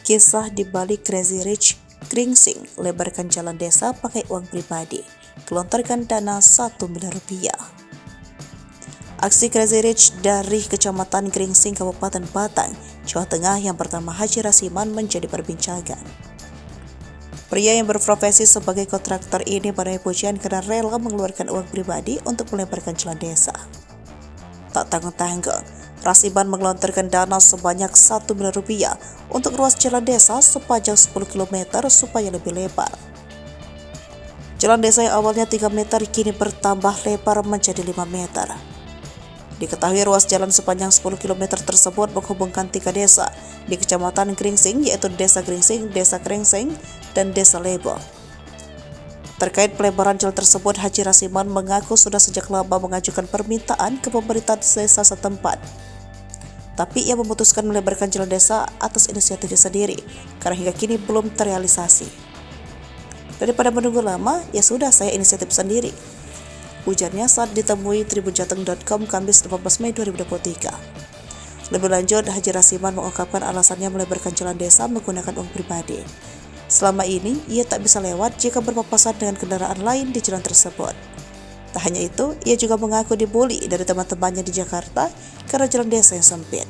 Kisah di balik Crazy Rich Gringsing, lebarkan jalan desa pakai uang pribadi, gelontorkan dana 1 miliar rupiah. Aksi Crazy Rich dari Kecamatan Gringsing, Kabupaten Batang, Jawa Tengah yang bernama Haji Rasiman menjadi perbincangan. Pria yang berprofesi sebagai kontraktor ini menuai pujian karena rela mengeluarkan uang pribadi untuk melebarkan jalan desa. Tak tanggung-tanggung, Rasiman menggelontorkan dana sebanyak 1 miliar rupiah untuk ruas jalan desa sepanjang 10 km supaya lebih lebar. Jalan desa yang awalnya 3 meter kini bertambah lebar menjadi 5 meter. Diketahui ruas jalan sepanjang 10 km tersebut menghubungkan 3 desa di Kecamatan Gringsing, yaitu Desa Gringsing, Desa Krengseng, dan Desa Lebo. Terkait pelebaran jalan tersebut, Haji Rasiman mengaku sudah sejak lama mengajukan permintaan ke pemerintah desa setempat. Tapi ia memutuskan melebarkan jalan desa atas inisiatifnya sendiri, karena hingga kini belum terrealisasi. Daripada menunggu lama, ya sudah, saya inisiatif sendiri, ujarnya saat ditemui tribunjateng.com Kamis 18 Mei 2023. Lebih lanjut, Haji Rasiman mengungkapkan alasannya melebarkan jalan desa menggunakan uang pribadi. Selama ini, ia tak bisa lewat jika berpapasan dengan kendaraan lain di jalan tersebut. Tak hanya itu, ia juga mengaku dibully dari teman-temannya di Jakarta karena jalan desa yang sempit.